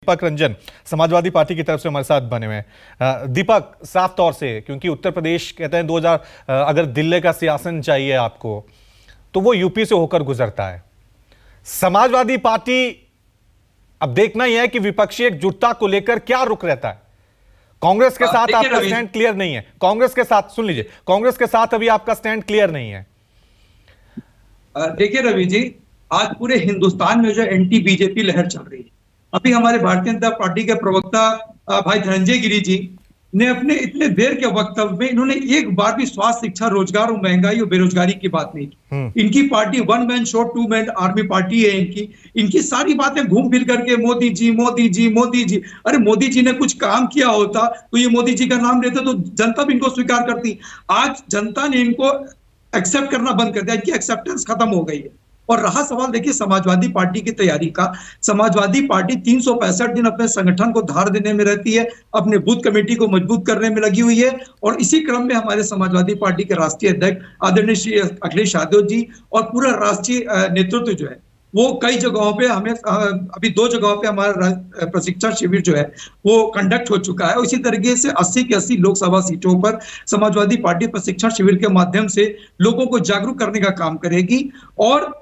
Deepak Ranjan Samajwadi party की तरफ से हमारे साथ बने हुए हैं। दीपक, साफ तौर से क्योंकि उत्तर प्रदेश कहते हैं 2000 अगर दिल्ली का सियासन चाहिए आपको तो वो यूपी से होकर गुजरता है। समाजवादी पार्टी अब देखना ही है कि विपक्षी एकजुटता को लेकर क्या रुख रहता है। कांग्रेस के साथ आपका स्टैंड क्लियर नहीं है। कांग्रेस के साथ सुन लीजिए, कांग्रेस के साथ अभी आपका स्टैंड क्लियर नहीं है। देखिए रवि जी, आज पूरे हिंदुस्तान में जो एंटी बीजेपी लहर चल रही है। अभी हमारे भारतीय जनता पार्टी के प्रवक्ता भाई धनंजय गिरि जी ने अपने इतने देर के वक्तव्य में इन्होंने एक बार भी स्वास्थ्य, शिक्षा, रोजगार और महंगाई और बेरोजगारी की बात नहीं की। इनकी party one man show two man army party है। इनकी सारी बातें घूम फिर करके मोदी जी मोदी जी मोदी जी। अरे मोदी जी ने कुछ काम किया होता तो ये मोदी जी का नाम लेते तो जनता भी इनको स्वीकार करती। आज जनता ने इनको एक्सेप्ट करना बंद कर दिया, इनकी एक्सेप्टेंस खत्म हो गई है। और रहा सवाल देखिए समाजवादी पार्टी की तैयारी का, समाजवादी पार्टी 365 दिन अपने संगठन को धार देने में रहती है, अपने बूथ कमेटी को मजबूत करने में लगी हुई है। और इसी क्रम में हमारे समाजवादी पार्टी के राष्ट्रीय अध्यक्ष आदरणीय श्री अखिलेश यादव जी और पूरा राष्ट्रीय नेतृत्व जो है वो कई जगहों पे हमें अभी 2 जगहों पे हमारा प्रशिक्षण शिविर जो है वो कंडक्ट हो चुका है। इसी तरीके से 80 की 80 लोकसभा सीटों पर समाजवादी पार्टी प्रशिक्षण शिविर के माध्यम से लोगों को जागरूक करने का काम करेगी। और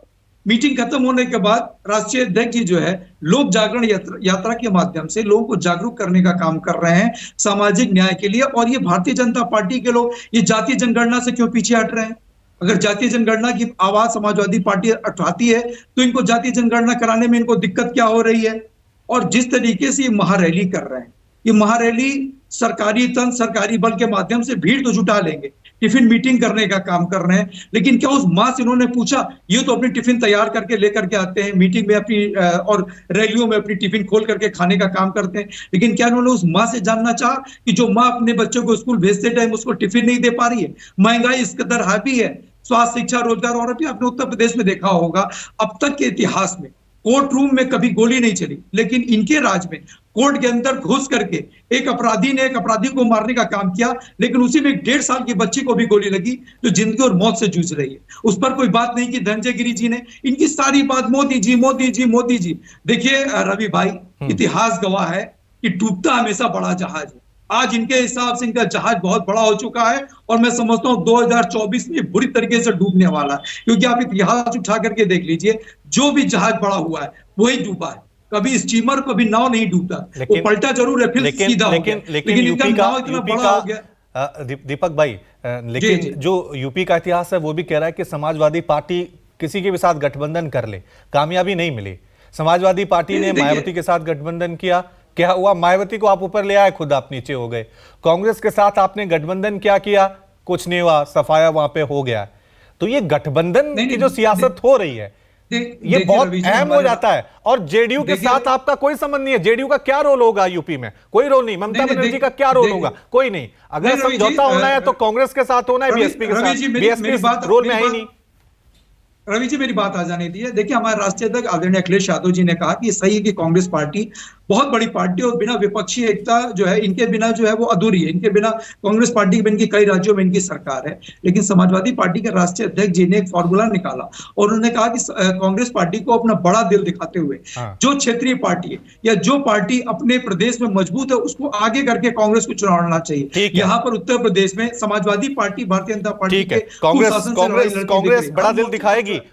मीटिंग खत्म होने के बाद राष्ट्रीय अध्यक्ष जी जो है लोक जागरण यात्रा के माध्यम से लोगों को जागरूक करने का काम कर रहे हैं सामाजिक न्याय के लिए। और ये भारतीय जनता पार्टी के लोग ये जातीय जनगणना से क्यों पीछे हट रहे हैं? अगर जातीय जनगणना की आवाज समाजवादी पार्टी उठाती है तो इनको जातीय जनगणना कराने में इनको दिक्कत क्या हो रही है? और जिस तरीके से ये महारैली कर रहे हैं, ये महारैली सरकारी तंत्र, सरकारी बल के माध्यम से भीड़ तो जुटा लेंगे, टिफिन मीटिंग करने का काम कर रहे हैं। लेकिन क्या उस मां से इन्होंने पूछा? ये तो अपनी टिफिन तैयार करके लेकर के आते हैं मीटिंग में अपनी और रैलियों में अपनी टिफिन खोल करके खाने का काम करते हैं। लेकिन क्या इन्होंने उस मां से जानना चाहा कि जो मां अपने बच्चों को स्कूल भेजते टाइम उसको टिफिन नहीं दे पा रही है, महंगाई इस कदर हावी है, स्वास्थ्य, शिक्षा, रोजगार। और अभी आपने उत्तर प्रदेश में देखा होगा अब तक के इतिहास में कोर्ट रूम में कभी गोली नहीं चली, लेकिन इनके राज में कोर्ट के अंदर घुस करके एक अपराधी ने एक अपराधी को मारने का काम किया, लेकिन उसी में 1.5 साल की बच्ची को भी गोली लगी जो जिंदगी और मौत से जूझ रही है। उस पर कोई बात नहीं की धनंजय गिरि जी ने। इनकी सारी बात मोदी जी मोदी जी मोदी जी। देखिए रवि भाई, इतिहास गवाह है कि डूबता हमेशा बड़ा जहाज है। आज इनके हिसाब से इनका जहाज बहुत बड़ा हो चुका है और मैं समझता हूं 2024 में बुरी तरीके से डूबने वाला है। क्योंकि आप इतिहास उठा करके देख लीजिए, जो भी जहाज बड़ा हुआ है वही डूबा है। कभी स्टीमर, कभी नाव नहीं डूबता, वो पलटा जरूर है फिर सीधा हो गया। लेकिन यूपी का दीपक भाई, लेकिन जो यूपी का इतिहास है वो भी कह रहा है कि समाजवादी पार्टी किसी के भी साथ गठबंधन कर ले, कामयाबी नहीं मिली। समाजवादी पार्टी ने मायावती के साथ गठबंधन किया, क्या हुआ? मायावती को आप ऊपर ले आए, खुद आप नीचे हो गए। कांग्रेस के साथ आपने गठबंधन क्या किया? कुछ नहीं हुआ, सफाया वहां पे हो गया। तो ये गठबंधन की जो सियासत हो रही है ये बहुत अहम हो जाता है। और जेडीयू के साथ आपका कोई संबंध नहीं है। जेडीयू का क्या रोल होगा यूपी में? कोई रोल नहीं। ममता बनर्जी का क्या रोल होगा? कोई नहीं। अगर समझौता होना है तो कांग्रेस के साथ होना है, बीएसपी के साथ। बीएसपी रोल में है ही नहीं। रवि जी मेरी बात आ जाने दी है। देखिए हमारे राष्ट्रीय अध्यक्ष आदरणीय अखिलेश यादव जी ने कहा कि सही है कि कांग्रेस पार्टी बहुत बड़ी पार्टी और बिना विपक्षी एकता जो है इनके बिना जो है वो अधूरी है। इनके बिना कांग्रेस पार्टी के बिना इनकी कई राज्यों में इनकी सरकार है। लेकिन समाजवादी पार्टी के राष्ट्रीय अध्यक्ष जी ने एक फॉर्मूला निकाला और उन्होंने कहा कि कांग्रेस पार्टी को अपना बड़ा दिल दिखाते हुए जो क्षेत्रीय पार्टी है या जो पार्टी अपने प्रदेश में मजबूत है उसको आगे करके कांग्रेस को चुनाव लड़ना चाहिए। यहाँ पर उत्तर प्रदेश में समाजवादी पार्टी भारतीय जनता पार्टी के कांग्रेस बड़ा दिल दिखाएगी।